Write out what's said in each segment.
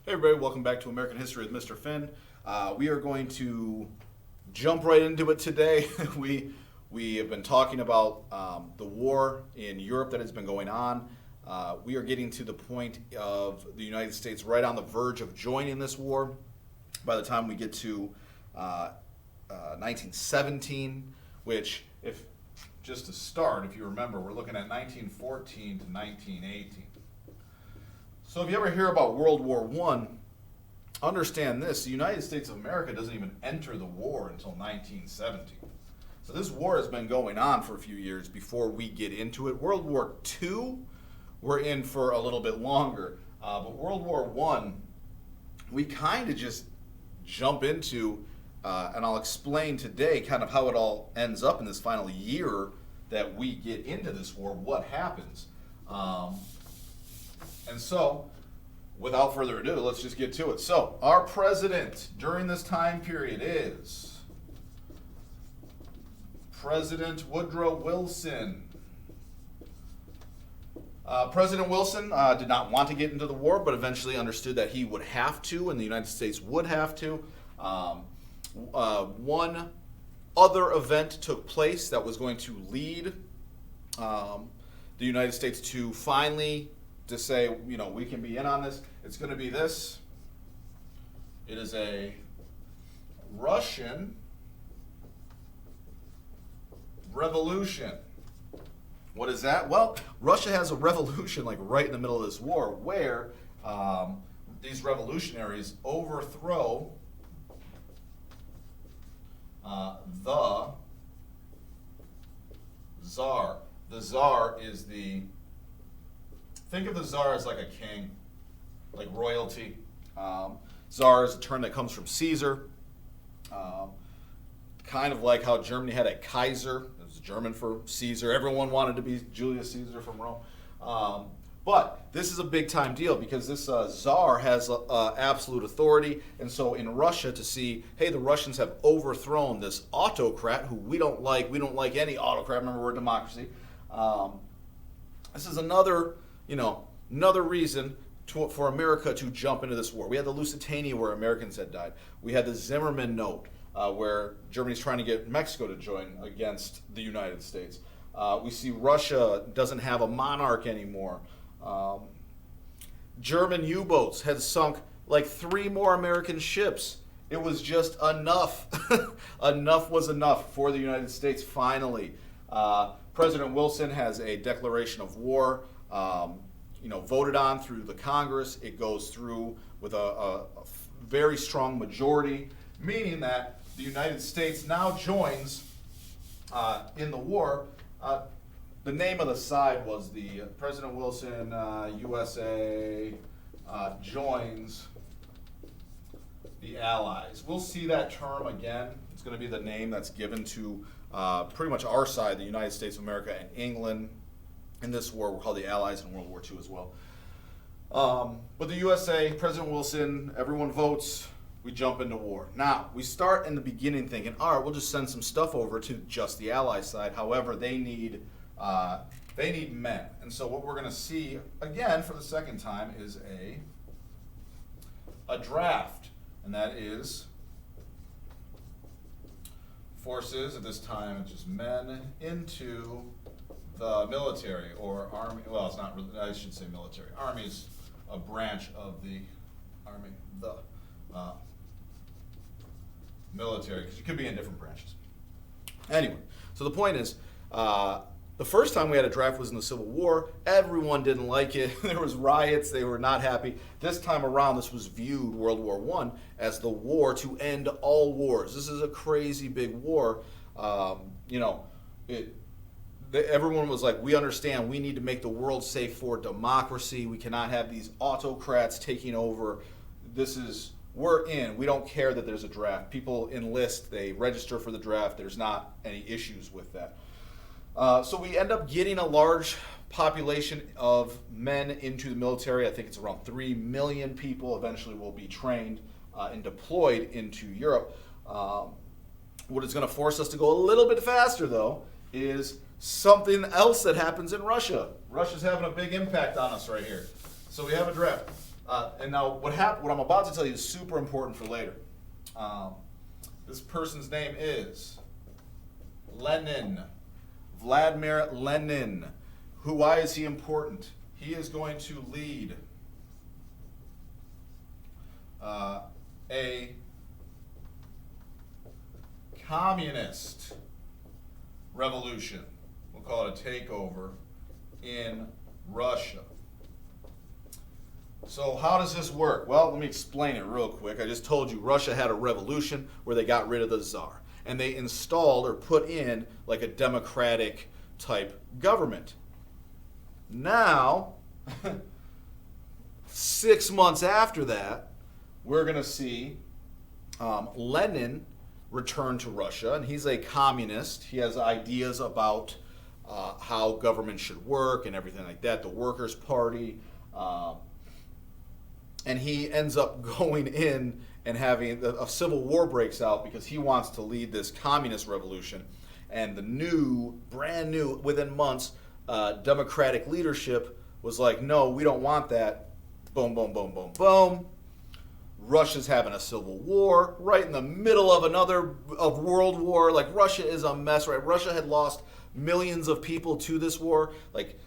Hey everybody, welcome back to American History with Mr. Finn. We are going to jump right into it today. we have been talking about the war in Europe that has been going on. We are getting to the point of the United States right on the verge of joining this war. By the time we get to 1917, which, if just to start, if you remember, we're looking at 1914 to 1918. So if you ever hear about World War I, understand this: the United States of America doesn't even enter the war until 1917. So this war has been going on for a few years before we get into it. World War II, we're in for a little bit longer. But World War I, we kind of just jump into, and I'll explain today kind of how it all ends up in this final year that we get into this war, what happens. And so, without further ado, let's just get to it. So, our president during this time period is President Woodrow Wilson. President Wilson did not want to get into the war, but eventually understood that he would have to, and the United States would have to. One other event took place that was going to lead the United States to finally to say, you know, we can be in on this. It's going to be this. It is a Russian revolution. What is that? Well, Russia has a revolution like right in the middle of this war where these revolutionaries overthrow the Tsar. The Tsar is think of the Tsar as like a king, like royalty. Tsar is a term that comes from Caesar. Kind of like how Germany had a Kaiser. It was German for Caesar. Everyone wanted to be Julius Caesar from Rome. But this is a big time deal because this Tsar has absolute authority. And so in Russia, to see, hey, the Russians have overthrown this autocrat who we don't like. We don't like any autocrat. Remember, we're a democracy. This is another reason for America to jump into this war. We had the Lusitania where Americans had died. We had the Zimmerman Note where Germany's trying to get Mexico to join against the United States. We see Russia doesn't have a monarch anymore. German U-boats had sunk like 3 more American ships. It was just enough. Enough was enough for the United States finally. President Wilson has a declaration of war voted on through the Congress. It goes through with a very strong majority, meaning that the United States now joins in the war. The name of the side was the President Wilson, U.S.A. Joins the Allies. We'll see that term again. It's going to be the name that's given to pretty much our side, the United States of America and England. In this war, we're called the Allies in World War II as well. But the USA, President Wilson, everyone votes, we jump into war. Now, we start in the beginning thinking, all right, we'll just send some stuff over to just the Allies side. However, they need men. And so what we're going to see, again, for the second time, is a draft. And that is forces, at this time, it's just men into the military or army. Well, it's not really, I should say military. Army is a branch of the army, the military, because you could be in different branches. Anyway, so the point is, the first time we had a draft was in the Civil War. Everyone didn't like it. There was riots. They were not happy. This time around, this was viewed, World War I, as the war to end all wars. This is a crazy big war. Everyone was like, we understand we need to make the world safe for democracy. We cannot have these autocrats taking over. We're in. We don't care that there's a draft. People enlist. They register for the draft. There's not any issues with that. So we end up getting a large population of men into the military. I think it's around 3 million people eventually will be trained and deployed into Europe. What is going to force us to go a little bit faster, though, is something else that happens in Russia. Russia's having a big impact on us right here. So we have a draft. And now what I'm about to tell you is super important for later. This person's name is Lenin. Vladimir Lenin. Why is he important? He is going to lead a communist revolution. We'll call it a takeover in Russia. So how does this work? Well, let me explain it real quick. I just told you Russia had a revolution where they got rid of the Tsar. And they installed or put in like a democratic type government. Now, 6 months after that, we're going to see Lenin return to Russia. And he's a communist. He has ideas about how government should work and everything like that. The Workers' Party. And he ends up going in and having a civil war breaks out because he wants to lead this communist revolution. And the brand new, within months, democratic leadership was like, no, we don't want that. Boom, boom, boom, boom, boom. Russia's having a civil war right in the middle of world war. Like, Russia is a mess, right? Russia had lost millions of people to this war. Like,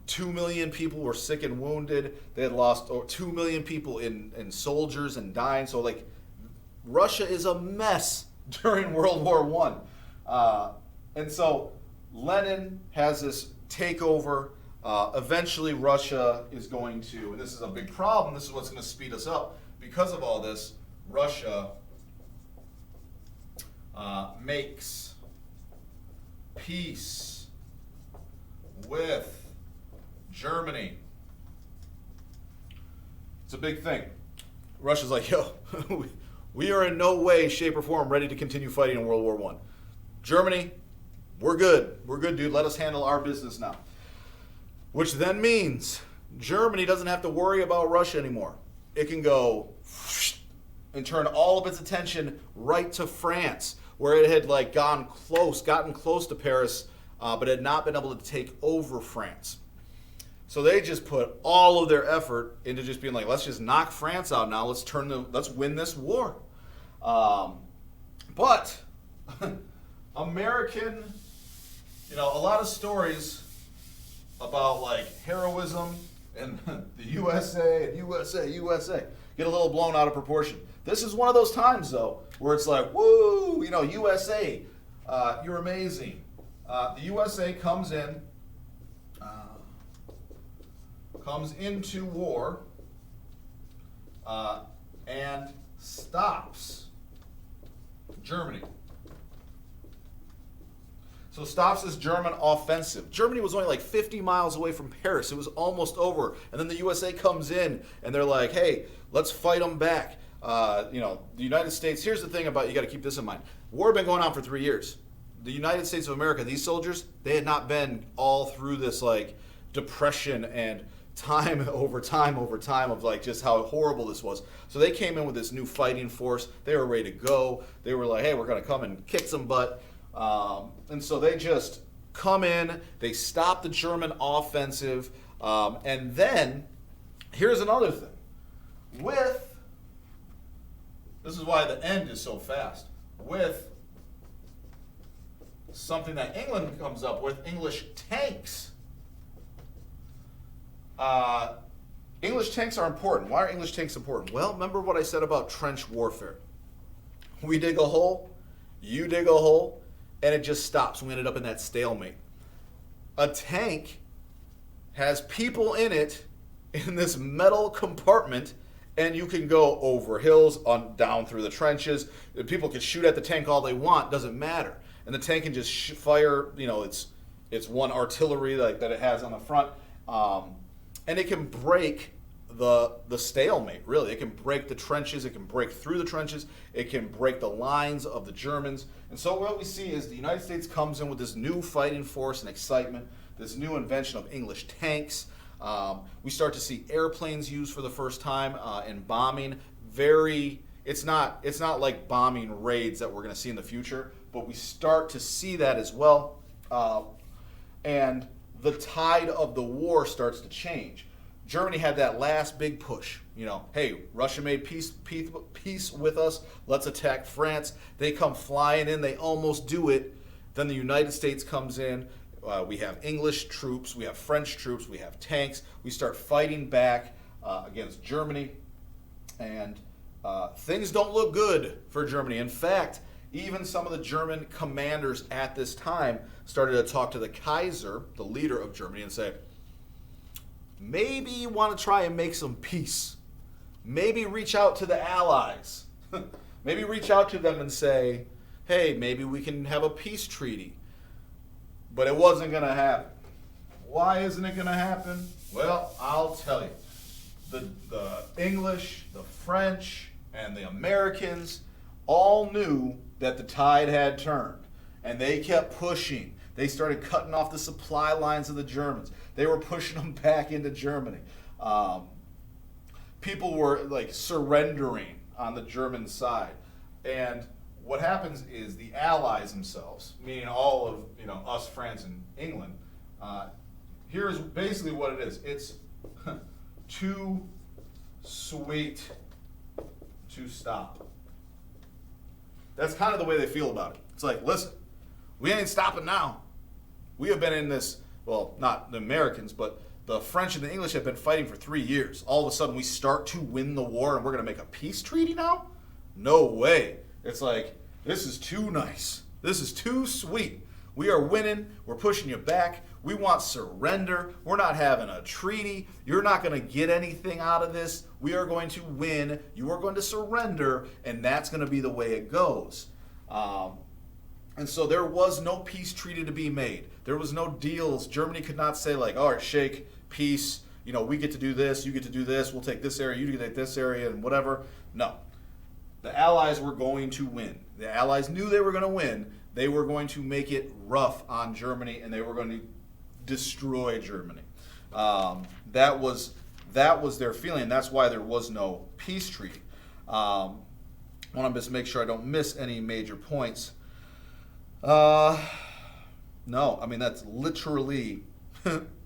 2 million people were sick and wounded. They had lost 2 million people in soldiers and dying. So, like, Russia is a mess during World War I. And so Lenin has this takeover. Eventually, Russia is going to, and this is a big problem, this is what's going to speed us up. Because of all this, Russia makes peace with Germany. It's a big thing. Russia's like, yo, we are in no way, shape, or form ready to continue fighting in World War I. Germany, we're good. We're good, dude. Let us handle our business now. Which then means Germany doesn't have to worry about Russia anymore. It can go and turn all of its attention right to France, where it had like gotten close to Paris, but had not been able to take over France. So they just put all of their effort into just being like, let's just knock France out now. Let's win this war. But American, a lot of stories about like heroism and the USA and USA get a little blown out of proportion. This is one of those times though where it's like, woo, USA, you're amazing. The USA comes into war and stops Germany. So stops this German offensive. Germany was only like 50 miles away from Paris. It was almost over. And then the USA comes in and they're like, hey, let's fight them back. The United States, here's the thing about, you got to keep this in mind. War had been going on for 3 years. The United States of America, these soldiers, they had not been all through this like depression and time over time of like just how horrible this was. So they came in with this new fighting force. They were ready to go. They were like, hey, we're going to come and kick some butt. And so they just come in, they stop the German offensive, and then here's another thing. This is why the end is so fast, with something that England comes up with, English tanks. English tanks are important. Why are English tanks important? Well, remember what I said about trench warfare. We dig a hole, you dig a hole, and it just stops. We ended up in that stalemate. A tank has people in it in this metal compartment, and you can go over hills, down through the trenches. People can shoot at the tank all they want, doesn't matter. And the tank can just fire, it's one artillery that it has on the front. And it can break the stalemate, really. It can break the trenches. It can break through the trenches. It can break the lines of the Germans. And so what we see is the United States comes in with this new fighting force and excitement, this new invention of English tanks. We start to see airplanes used for the first time in bombing. It's not like bombing raids that we're going to see in the future, but we start to see that as well. And the tide of the war starts to change. Germany had that last big push. hey, Russia made peace with us. Let's attack France. They come flying in. They almost do it. Then the United States comes in. We have English troops. We have French troops. We have tanks. We start fighting back against Germany. And things don't look good for Germany. In fact, even some of the German commanders at this time started to talk to the Kaiser, the leader of Germany, and say, maybe you want to try and make some peace. Maybe reach out to the Allies. Maybe reach out to them and say, hey, maybe we can have a peace treaty. But it wasn't going to happen. Why isn't it going to happen? Well, I'll tell you. The English, the French, and the Americans all knew that the tide had turned. And they kept pushing. They started cutting off the supply lines of the Germans. They were pushing them back into Germany. People were like surrendering on the German side. And what happens is the Allies themselves, meaning all of us, France, and England, here's basically what it is. It's too sweet to stop. That's kind of the way they feel about it. It's like, listen, we ain't stopping now. We have been in this, well, not the Americans, but the French and the English have been fighting for 3 years. All of a sudden we start to win the war and we're going to make a peace treaty now? No way. It's like, this is too nice. This is too sweet. We are winning. We're pushing you back. We want surrender. We're not having a treaty. You're not going to get anything out of this. We are going to win. You are going to surrender, and that's going to be the way it goes. And so there was no peace treaty to be made. There was no deals. Germany could not say like, all right, shake, peace. We get to do this. You get to do this. We'll take this area. You take this area and whatever. No. The Allies were going to win. The Allies knew they were going to win. They were going to make it rough on Germany, and they were going to destroy Germany. That was their feeling. That's why there was no peace treaty. I want to just make sure I don't miss any major points. No, I mean that's literally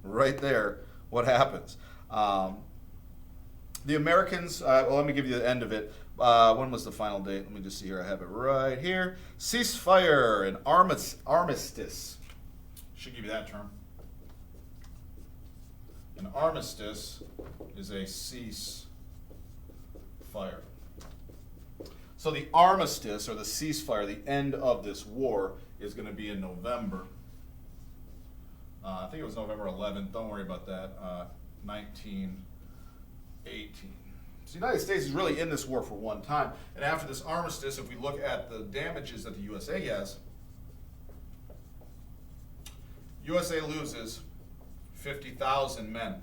right there what happens. The Americans. Let me give you the end of it. When was the final date? Let me just see here. I have it right here. Ceasefire and armistice. Should give you that term. An armistice is a cease fire. So the armistice or the ceasefire, the end of this war, is going to be in November. I think it was November 11th. Don't worry about that. 1918. So the United States is really in this war for one time. And after this armistice, if we look at the damages that the U.S.A. has, U.S.A. loses 50,000 men,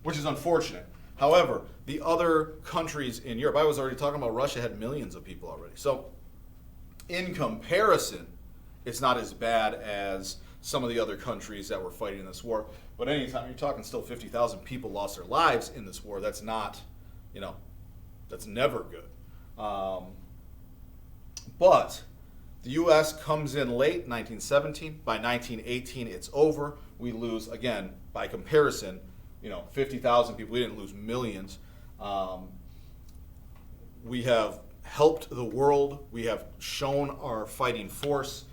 which is unfortunate. However, the other countries in Europe, I was already talking about Russia, had millions of people already. So in comparison, it's not as bad as some of the other countries that were fighting in this war. But anytime you're talking still 50,000 people lost their lives in this war, that's not, that's never good. But the U.S. comes in late 1917. By 1918, it's over. We lose, again, by comparison, 50,000 people. We didn't lose millions. We have helped the world. We have shown our fighting force.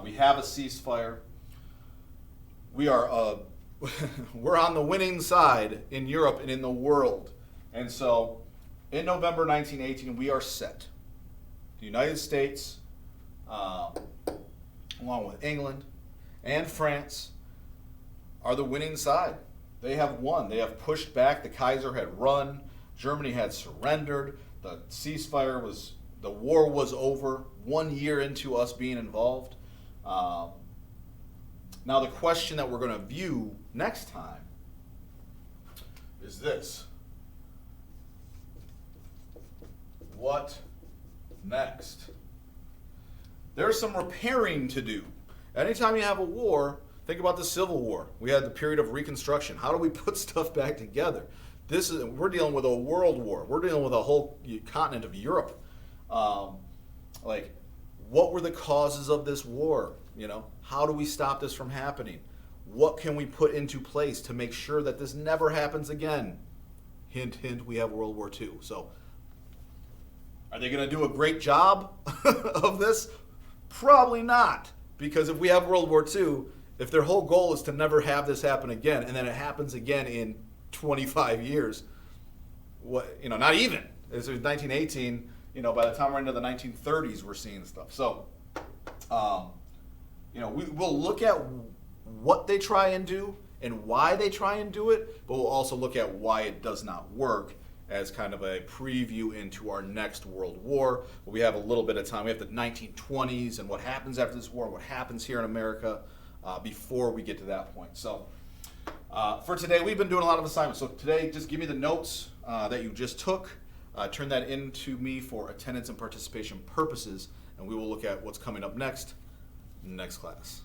We have a ceasefire. We are we're on the winning side in Europe and in the world. And so in November 1918, we are set. The United States, along with England and France, are the winning side. They have won. They have pushed back. The Kaiser had run. Germany had surrendered. The ceasefire the war was over 1 year into us being involved. Now the question that we're going to view next time is this. What next? There's some repairing to do. Anytime you have a war, think about the Civil War. We had the period of Reconstruction. How do we put stuff back together? We're dealing with a world war. We're dealing with a whole continent of Europe. What were the causes of this war? How do we stop this from happening? what can we put into place to make sure that this never happens again? Hint, hint, we have World War II. So are they going to do a great job of this? Probably not. Because if we have World War II, if their whole goal is to never have this happen again, and then it happens again in 25 years, not even. This was 1918, by the time we're into the 1930s, we're seeing stuff. So, we'll look at what they try and do and why they try and do it, but we'll also look at why it does not work as kind of a preview into our next world war. We have a little bit of time. We have the 1920s and what happens after this war, what happens here in America before we get to that point. So for today, we've been doing a lot of assignments. So today, just give me the notes that you just took, turn that into me for attendance and participation purposes, and we will look at what's coming up next class.